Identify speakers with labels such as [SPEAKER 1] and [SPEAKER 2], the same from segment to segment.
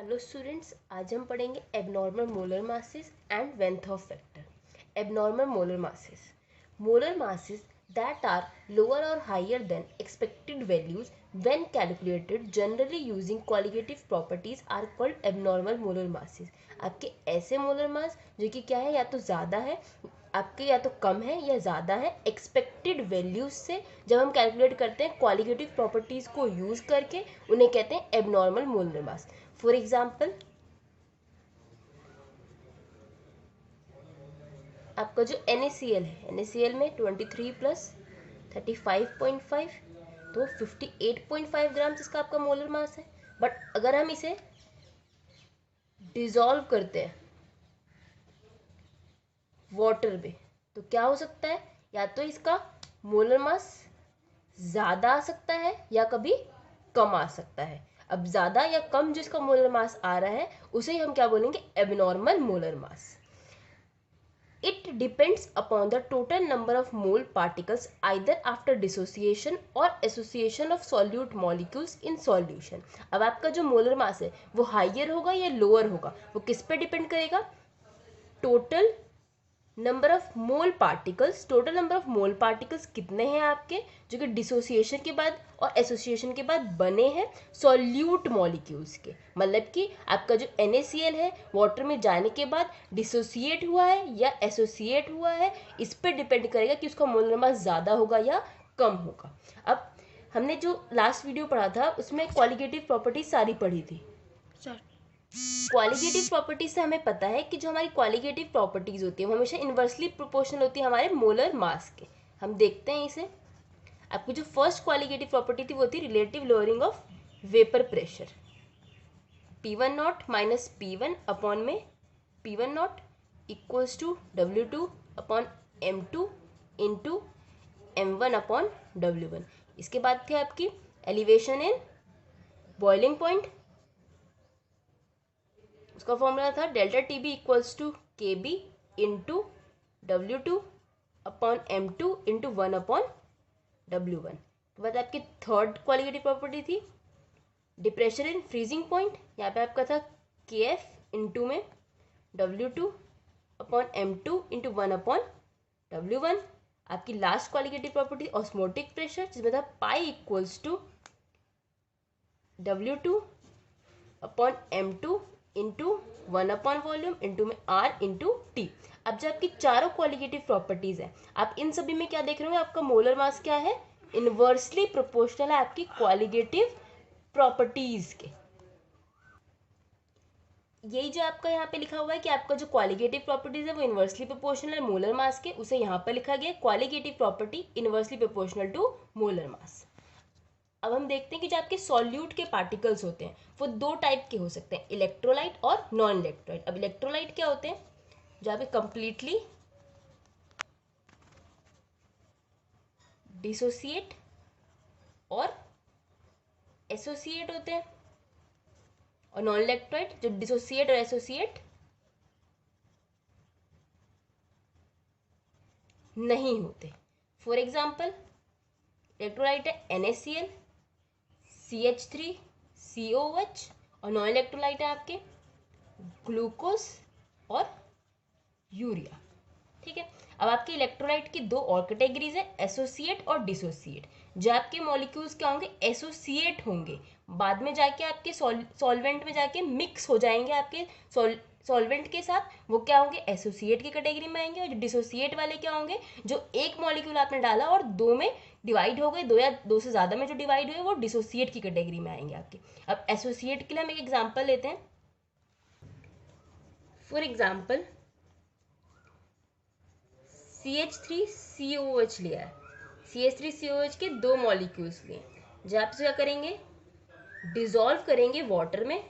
[SPEAKER 1] Hello students, आज हम पढ़ेंगे abnormal molar masses and van't Hoff factor. Abnormal molar masses that are lower or higher than expected values when calculated generally using qualitative properties are called abnormal molar masses। आपके ऐसे molar mass जो कि क्या है, या तो ज़्यादा है आपके, या तो कम है या ज़्यादा है एक्सपेक्टेड वैल्यूज से, जब हम कैलकुलेट करते हैं क्वालिटेटिव प्रॉपर्टीज़ को यूज़ करके, उन्हें कहते हैं abnormal molar mass. For example, आपका जो NaCl है, NaCl में 23 प्लस 35.5, तो 58.5 ग्राम इसका आपका मोलर मास है। बट अगर हम इसे डिजॉल्व करते हैं वाटर में, तो क्या हो सकता है, या तो इसका मोलर मास ज़्यादा आ सकता है या कभी कम आ सकता है। अब ज़्यादा या कम जो इसका मोलर मास आ रहा है, उसे हम क्या बोलेंगे, abnormal molar mass. It depends upon the total number of mole particles either after dissociation or association of solute molecules in solution। अब आपका जो मोलर मास है वो हाइयर होगा या लोअर होगा, वो किस पे डिपेंड करेगा, total number of mole particles कितने हैं आपके, जो कि डिसोसिएशन के बाद और एसोसिएशन के बाद बने हैं सॉल्यूट मॉलिक्यूल्स के। मतलब कि आपका जो NaCl है वाटर में जाने के बाद डिसोसिएट हुआ है या एसोसिएट हुआ है, इस पर डिपेंड करेगा कि उसका मोलर मास ज़्यादा होगा या कम होगा। अब हमने जो लास्ट वीडियो पढ़ा था उसमें क्वालिटेटिव प्रॉपर्टीज सारी पढ़ी थी। क्वालिटेटिव प्रॉपर्टीज से हमें पता है कि जो हमारी क्वालिटेटिव प्रॉपर्टीज होती है वो हमेशा इन्वर्सली प्रोपोर्शनल होती है हमारे मोलर मास के। हम देखते हैं इसे। आपकी जो फर्स्ट क्वालिटेटिव प्रॉपर्टी थी वो थी relative lowering of vapour pressure. P1 nought minus P1 upon में P1 nought equals to W2 upon M2 into M1 upon W1। इसके बाद थी आपकी एलिवेशन इन बॉइलिंग पॉइंट, उसका फॉर्मूला था delta TB equals to KB into W2 upon M2 into 1 upon W1। तो बाद आपकी थर्ड क्वालिटेटिव प्रॉपर्टी थी डिप्रेशन इन फ्रीजिंग पॉइंट। यहाँ पे आपका था KF इंटू में W2 upon M2 into 1 upon W1। आपकी last qualitative property osmotic pressure, जिसमें था pi equals to W2 upon M2 into 1 upon volume into में R इंटू T। अब जो आपकी चारों क्वालिटेटिव प्रॉपर्टीज है, आप इन सभी में क्या देख रहे हो, आपका मोलर मास क्या है, इनवर्सली प्रोपोर्शनल है आपकी क्वालिटेटिव प्रॉपर्टीज के। यही जो आपका यहाँ पे लिखा हुआ है कि आपका जो क्वालिटेटिव प्रॉपर्टीज है वो इनवर्सली प्रोपोर्शनल है मोलर मास के, उसे यहाँ पर लिखा गया qualitative property inversely proportional to molar mass. अब हम देखते हैं कि जो आपके सॉल्यूट के पार्टिकल्स होते हैं वो दो टाइप के हो सकते हैं, इलेक्ट्रोलाइट और नॉन इलेक्ट्रोलाइट। अब इलेक्ट्रोलाइट क्या होते हैं, जो आपके कंप्लीटली डिसोसिएट और एसोसिएट होते हैं, और नॉन इलेक्ट्रोलाइट जो डिसोसिएट और एसोसिएट नहीं होते। फॉर एग्जाम्पल, इलेक्ट्रोलाइट है NaCl, CH3, COH, और नॉन इलेक्ट्रोलाइट है आपके ग्लूकोज और यूरिया। ठीक है। अब आपके इलेक्ट्रोलाइट की दो और कैटेगरीज है, एसोसिएट और डिसोसिएट। जो आपके मॉलिक्यूल्स क्या होंगे, एसोसिएट होंगे, बाद में जाके आपके सॉल्वेंट में जाके मिक्स हो जाएंगे आपके सॉल्वेंट के साथ, वो क्या होंगे, एसोसिएट की कैटेगरी में आएंगे। और जो डिसोसिएट वाले क्या होंगे, जो एक मॉलिक्यूल आपने डाला और दो में डिवाइड हो गए, दो या दो से ज़्यादा में जो डिवाइड हुए, वो डिसोसिएट की कैटेगरी में आएंगे आपके। अब एसोसिएट के लिए हम एक एग्जाम्पल लेते हैं। फॉर एग्जाम्पल, CH3COH लिया है, CH3COH के दो मॉलिक्यूल्स लिए, जो आप क्या करेंगे, डिसॉल्व करेंगे वाटर में,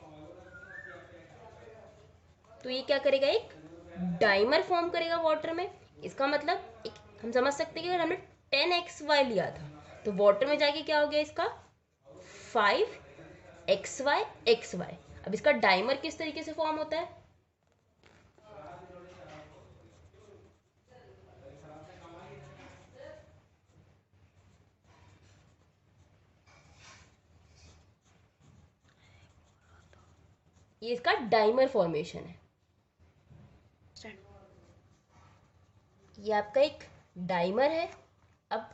[SPEAKER 1] तो ये क्या करेगा, एक डाइमर फॉर्म करेगा वाटर में। इसका मतलब एक हम समझ सकते हैं कि अगर हमने 10XY लिया था तो वाटर में जाके क्या हो गया इसका 5XY। अब इसका डाइमर किस तरीके से फॉर्म होता है, ये इसका डाइमर फॉर्मेशन है। ये आपका एक डाइमर है। अब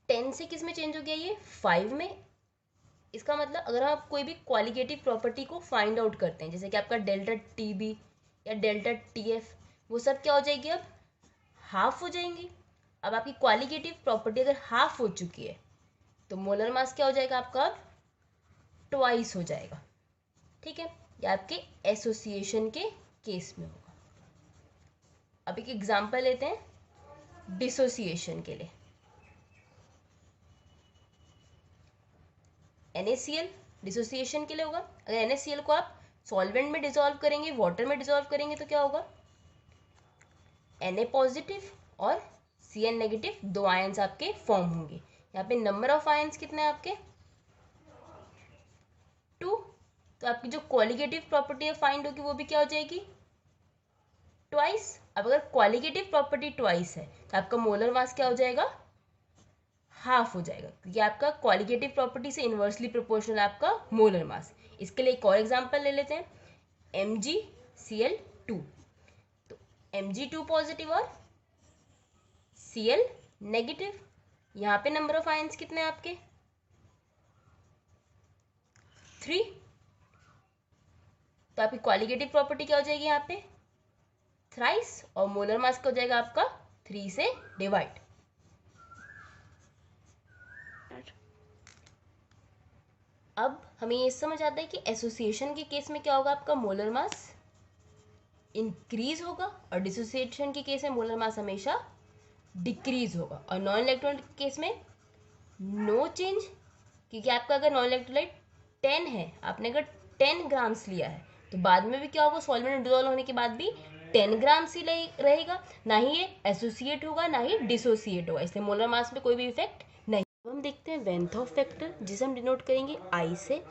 [SPEAKER 1] 10 से किस में चेंज हो गया, ये 5 में। इसका मतलब अगर आप कोई भी क्वालिटेटिव प्रॉपर्टी को फाइंड आउट करते हैं, जैसे कि आपका डेल्टा टी बी या डेल्टा टी एफ, वो सब क्या हो जाएगी, अब हाफ हो जाएंगी। अब आपकी क्वालिटेटिव प्रॉपर्टी अगर हाफ हो चुकी है तो मोलर मास क्या हो जाएगा आपका, अब ट्वाइस हो जाएगा। ठीक है, ये आपके एसोसिएशन के केस में होगा। अब एक एग्जांपल लेते हैं डिसोसिएशन के लिए। NaCl डिसोसिएशन के लिए होगा। अगर NaCl को आप सॉल्वेंट में डिसॉल्व करेंगे, वाटर में डिसॉल्व करेंगे, तो क्या होगा, Na पॉजिटिव और Cl नेगेटिव दो आयंस आपके फॉर्म होंगे। यहाँ पे नंबर ऑफ आयंस कितने हैं आपके, 2। तो आपकी जो क्वालिटेटिव प्रॉपर्टी फाइंड होगी वो भी क्या हो जाएगी, ट्वाइस। अब अगर क्वालिटेटिव प्रॉपर्टी ट्वाइस है तो आपका मोलर मास क्या हो जाएगा, हाफ हो जाएगा, क्योंकि आपका क्वालिटेटिव प्रॉपर्टी से इनवर्सली प्रोपोर्शनल आपका मोलर मास। इसके लिए एक और एग्जांपल ले लेते हैं, MgCl2। तो Mg2 पॉजिटिव और Cl नेगेटिव। यहाँ पे नंबर ऑफ आयंस कितने हैं आपके, 3। तो आपकी क्वालिटेटिव प्रॉपर्टी क्या हो जाएगी यहाँ पे, थ्राइस, और मोलर मास क्या हो जाएगा आपका 3 से डिवाइड। अब हमें ये समझ आता है कि एसोसिएशन के केस में क्या होगा, आपका मोलर मास इंक्रीज होगा, और डिसोसिएशन के केस में मोलर मास हमेशा डिक्रीज होगा। और नॉन इलेक्ट्रोलाइट के केस में नो चेंज, क्योंकि आपका अगर नॉन इलेक्ट्रोलाइट 10 है, आपने अगर 10 ग्राम्स लिया है, तो बाद में भी क्या होगा, सॉल्वेंट में डिसॉल्व होने के बाद भी 10 ग्राम्स ही रहेगा, ना ही ये एसोसिएट होगा ना ही डिसोसिएट होगा, इसलिए मोलर मास में कोई भी इफेक्ट नहीं। हम देखते हैं वेंथॉफ फैक्टर, जिसे हम डिनोट करेंगे आई से।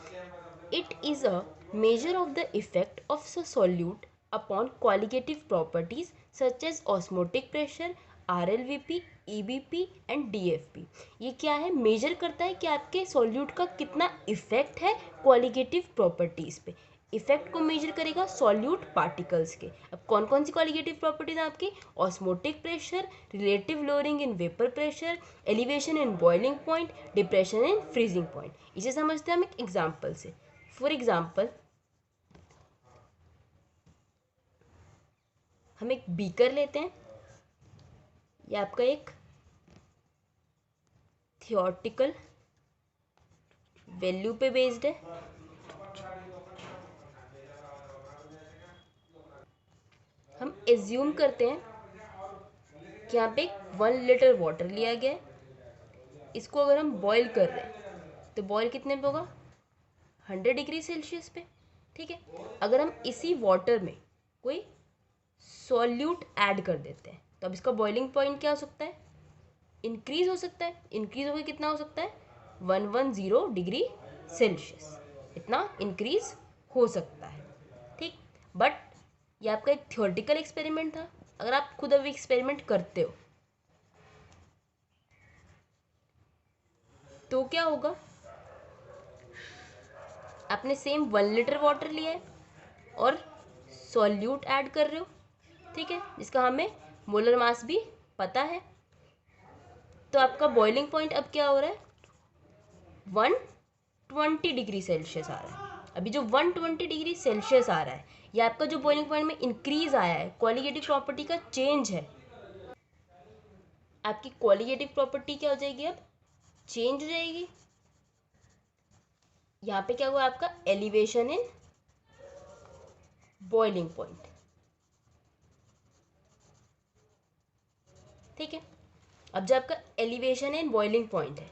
[SPEAKER 1] It is a measure of the effect of solute upon qualitative properties such as osmotic pressure, RLVP, EBP and DFP। ये क्या है, मेजर करता है कि आपके सॉल्यूट का कितना इफेक्ट है क्वालिटेटिव प्रॉपर्टीज पे। इफेक्ट को मेजर करेगा सॉल्यूट पार्टिकल्स के। अब कौन कौन सी क्वालिटेटिव प्रॉपर्टीज है आपकी, osmotic pressure, relative lowering in vapour pressure, elevation in boiling point, depression in freezing point. इसे समझते हैं हम एक एग्जाम्पल से। फॉर एग्जाम्पल, हम एक बीकर लेते हैं, ये आपका एक थियोरेटिकल वैल्यू पे बेस्ड है। हम एज्यूम करते हैं कि यहाँ पे 1 लीटर वाटर लिया गया है, इसको अगर हम बॉईल कर रहे हैं तो बॉईल कितने पे होगा, 100 डिग्री सेल्सियस पे। ठीक है, अगर हम इसी वाटर में कोई सॉल्यूट ऐड कर देते हैं तो अब इसका बॉइलिंग पॉइंट क्या हो सकता है, इंक्रीज हो सकता है। इंक्रीज होकर कितना हो सकता है, 110 डिग्री सेल्सियस, इतना इंक्रीज हो सकता है। ठीक, बट ये आपका एक थियोरेटिकल एक्सपेरिमेंट था। अगर आप खुद अभी एक्सपेरिमेंट करते हो तो क्या होगा, आपने सेम 1 लीटर वाटर लिया है और सॉल्यूट ऐड कर रहे हो, ठीक है, जिसका हमें मोलर मास भी पता है। तो आपका बॉइलिंग पॉइंट अब क्या हो रहा है, 120 डिग्री सेल्सियस आ रहा है। अभी जो 120 डिग्री सेल्सियस आ रहा है, ये आपका जो बॉइलिंग पॉइंट में इंक्रीज आया है, क्वालिटेटिव प्रॉपर्टी का चेंज है। आपकी क्वालिटेटिव प्रॉपर्टी क्या हो जाएगी, अब चेंज हो जाएगी। यहाँ पे क्या हुआ, आपका एलिवेशन इन बॉइलिंग पॉइंट। ठीक है, अब जो आपका एलिवेशन इन बॉइलिंग पॉइंट है,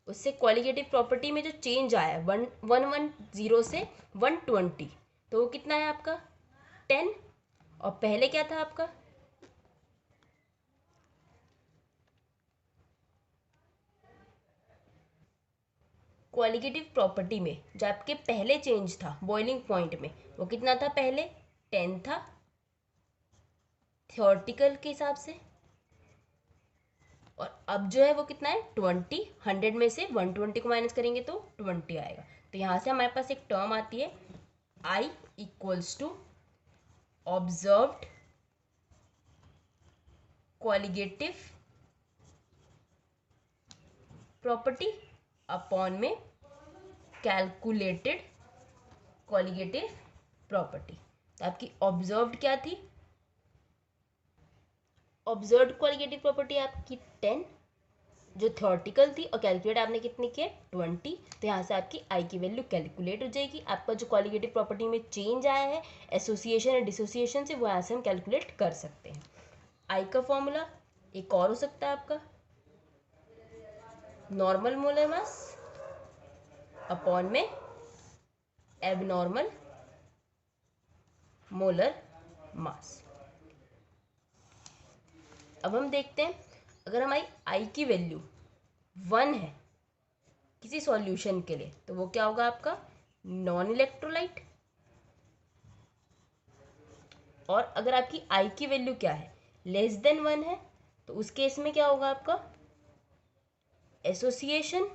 [SPEAKER 1] उससे क्वालिटेटिव प्रॉपर्टी में जो चेंज आया है 110 से 120, तो वो कितना है आपका 10, और पहले क्या था आपका, क्वालिटेटिव प्रॉपर्टी में जो आपके पहले चेंज था बॉइलिंग पॉइंट में, वो कितना था, पहले 10 था थियोरेटिकल के हिसाब से, और अब जो है वो कितना है 20। 100 में से 120 को माइनस करेंगे तो 20 आएगा। तो यहाँ से हमारे पास एक टर्म आती है I equals to observed colligative property upon में कैलकुलेटेड कॉलिगेटिव प्रॉपर्टी। तो आपकी ऑब्जर्व्ड क्या थी? ऑब्जर्व्ड कॉलिगेटिव प्रॉपर्टी आपकी 10 जो थ्योरेटिकल थी, और कैलकुलेट आपने कितनी की है 20। तो यहाँ से आपकी आई की वैल्यू कैलकुलेट हो जाएगी। आपका जो कॉलिगेटिव प्रॉपर्टी में चेंज आया है एसोसिएशन या डिसोसिएशन से, वो यहाँ से हम कैलकुलेट कर सकते हैं। आई का फॉर्मूला एक और हो सकता है आपका, नॉर्मल मोलर मास अपॉन में एबनॉर्मल मोलर मास। अब हम देखते हैं, अगर हमारी आई की वैल्यू 1 है किसी सॉल्यूशन के लिए, तो वो क्या होगा आपका नॉन इलेक्ट्रोलाइट। और अगर आपकी आई की वैल्यू क्या है लेस देन 1 है, तो उस केस में क्या होगा आपका एसोसिएशन।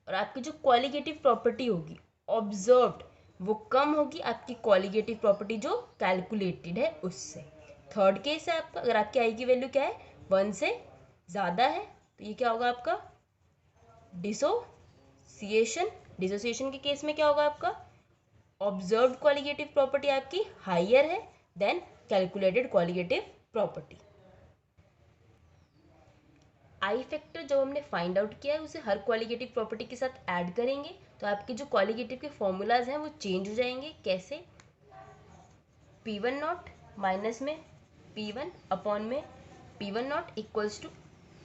[SPEAKER 1] और आपकी जो कॉलिगेटिव प्रॉपर्टी होगी ऑब्जर्व्ड, वो कम होगी आपकी कॉलिगेटिव प्रॉपर्टी जो कैलकुलेटेड है उससे। थर्ड केस है आपका, अगर आपकी आई की वैल्यू क्या है 1 से ज़्यादा है, तो ये क्या होगा आपका डिसोसिएशन। डिसोसिएशन के केस में क्या होगा आपका ऑब्जर्व्ड कॉलिगेटिव प्रॉपर्टी आपकी हायर है than calculated colligative property. I factor जो हमने फाइंड आउट किया है उसे हर कॉलिगेटिव प्रॉपर्टी के साथ ऐड करेंगे, तो आपके जो कॉलिगेटिव के फॉर्मूलाज हैं वो चेंज हो जाएंगे। कैसे? P1 नॉट माइनस में P1 अपॉन में P1 nought equals to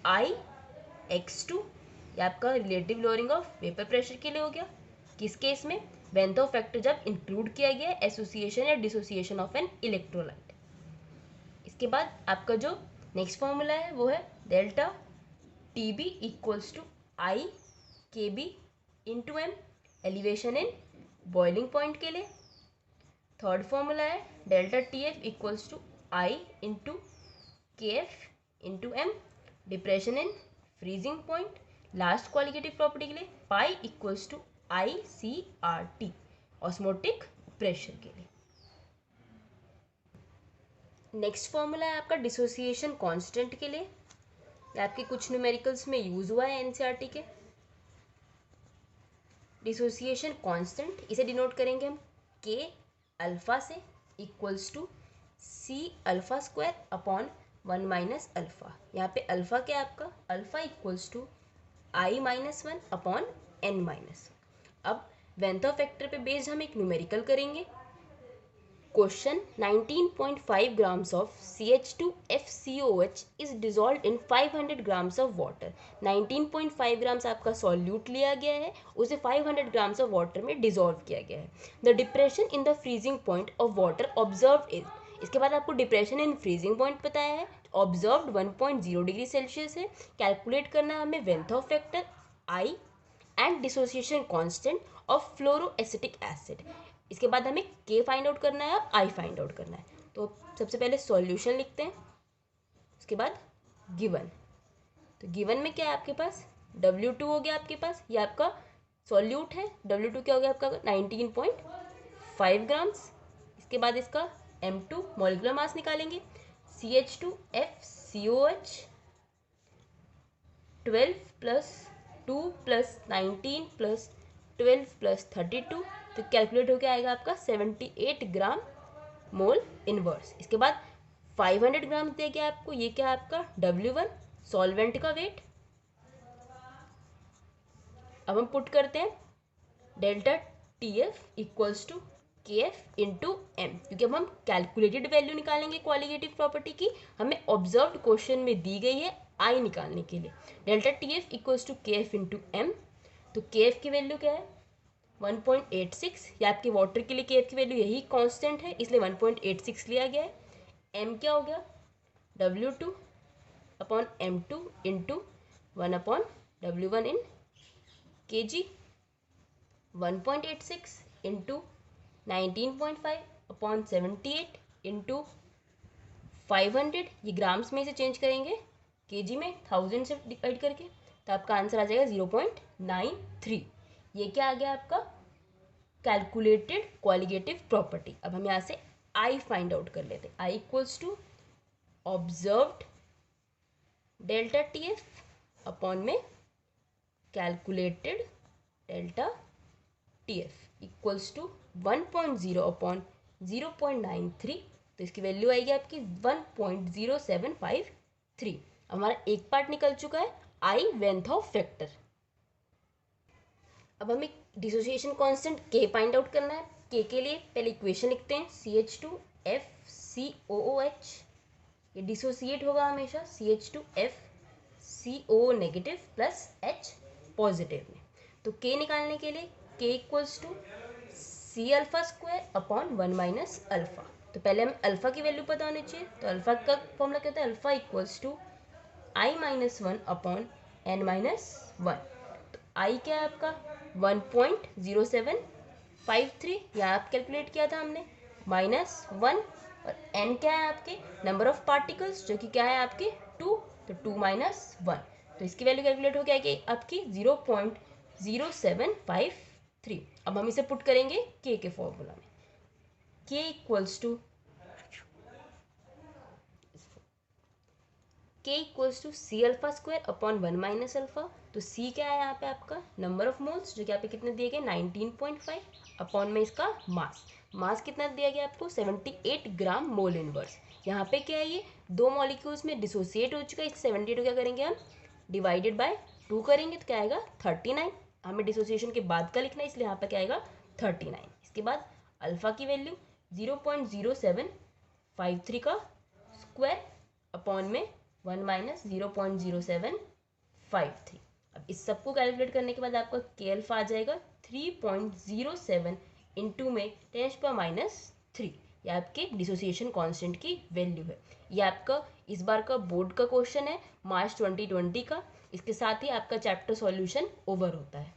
[SPEAKER 1] I x2। ये आपका relative lowering of vapour pressure के लिए हो गया। किस केस में? बेंथो फैक्टर जब इंक्लूड किया गया एसोसिएशन या डिसोसिएशन ऑफ एन इलेक्ट्रोलाइट। इसके बाद आपका जो नेक्स्ट फॉर्मूला है वो है delta T b equals to i K b into m, elevation in boiling point के लिए। थर्ड फॉर्मूला है delta T f equals to i into K f into m, depression in freezing point. Last qualitative property के लिए pi equals to i C R T, osmotic pressure के लिए। Next formula है आपका dissociation constant के लिए, आपके कुछ न्यूमेरिकल्स में यूज हुआ है एनसीईआरटी के। डिसोसिएशन कांस्टेंट इसे डिनोट करेंगे हम के अल्फा से equals to C alpha square upon 1 minus alpha. यहाँ पे अल्फा क्या है आपका alpha equals to I minus 1 upon N minus. अब वेंथर फैक्टर पे बेस्ड हम एक न्यूमेरिकल करेंगे। Question: 19.5 grams of CH2FCOH is dissolved in 500 grams of water. 19.5 grams आपका सॉल्यूट लिया गया है, उसे 500 grams of water में डिजोल्व किया गया है। The depression in the freezing point of water observed is, इसके बाद आपको डिप्रेशन इन फ्रीजिंग पॉइंट बताया है, ऑब्जर्व्ड 1.0 डिग्री सेल्सियस है। कैलकुलेट करना है हमें van't Hoff factor i and dissociation constant of fluoroacetic acid. इसके बाद हमें के फाइंड आउट करना है और आई फाइंड आउट करना है। तो सबसे पहले सॉल्यूशन लिखते हैं, उसके बाद गिवन। तो गिवन में क्या है आपके पास W2 हो गया आपके पास, ये आपका सॉल्यूट है। W2 क्या हो गया आपका 19.5 ग्राम्स। इसके बाद इसका M2 मॉलिक्यूलर मास निकालेंगे, CH2FCOH 12 plus 2 plus 19 plus 12 plus 32, तो कैलकुलेट होकर आएगा आपका 78 ग्राम मोल इनवर्स। इसके बाद 500 ग्राम दे गया आपको, ये क्या है आपका W1 सॉल्वेंट का वेट। अब हम पुट करते हैं delta TF equals to KF into M, क्योंकि अब हम कैलकुलेटेड वैल्यू निकालेंगे क्वालिटेटिव प्रॉपर्टी की, हमें ऑब्जर्व्ड क्वेश्चन में दी गई है आई निकालने के लिए। Delta TF equals to KF into M, तो KF की वैल्यू क्या है 1.86, या आपके वाटर के लिए KF की वैल्यू यही कांस्टेंट है इसलिए 1.86 लिया गया है। M क्या हो गया W2 upon M2 into 1 upon W1 इन kg, 1.86 इंटू 19.5 अपॉन 78 इंटू 500, ये ग्राम्स में इसे चेंज करेंगे kg में 1000 से डिवाइड करके, तो आपका आंसर आ जाएगा 0.93। ये क्या आ गया आपका कैलकुलेटेड कोलिगेटिव प्रॉपर्टी। अब हम यहाँ से आई फाइंड आउट कर लेते हैं। I equals to observed delta T f upon में calculated delta T f equals to 1.0 upon 0.93। तो इसकी वैल्यू आएगी आपकी 1.0753। हमारा एक पार्ट निकल चुका है, आई लेंथ ऑफ फैक्टर। अब हमें डिसोसिएशन कांस्टेंट के फाइंड आउट करना है। के लिए पहले इक्वेशन लिखते हैं, CH2FCOOH, ये डिसोसिएट होगा हमेशा CH2FCO negative plus H positive में। तो के निकालने के लिए K equals to C alpha square upon 1 minus alpha. तो पहले हमें अल्फा की वैल्यू पता होनी चाहिए। तो अल्फा का फॉर्मूला क्या होता है, alpha equals to I minus 1 upon N minus 1। तो आई क्या है आपका 1.0753, यहाँ आप कैलकुलेट किया था हमने, -1, और n क्या है आपके नंबर ऑफ पार्टिकल्स जो कि क्या है आपके 2, तो 2 माइनस 1। तो इसकी वैल्यू कैलकुलेट हो गया कि आपकी 0.0753। अब हम इसे पुट करेंगे के फॉर्मूला में। K equals to C alpha square upon 1 minus alpha. तो सी क्या है यहाँ पे आपका नंबर ऑफ मोल्स जो कि यहाँ पे कितने दिए गए 19.5 अपॉन में इसका मास कितना दिया गया आपको 78 ग्राम मोल इनवर्स। यहाँ पे क्या है ये दो मॉलिक्यूल्स में डिसोसिएट हो चुका है। इस 78 को क्या करेंगे हम डिवाइडेड बाय 2 करेंगे तो क्या आएगा 39। हमें डिसोसिएशन के बाद का लिखना है इसलिए यहाँ पे क्या आएगा 39। इसके बाद अल्फा की वैल्यू 0.0753 का स्क्वायर अपॉन में 1 माइनस 0.0753। अब इस सबको कैलकुलेट करने के बाद आपका के अल्फा आ जाएगा 3.07 इंटू में 10⁻³ ये आपके डिसोसिएशन कांस्टेंट की वैल्यू है। ये आपका इस बार का बोर्ड का क्वेश्चन है मार्च 2020 का। इसके साथ ही आपका चैप्टर सॉल्यूशन ओवर होता है।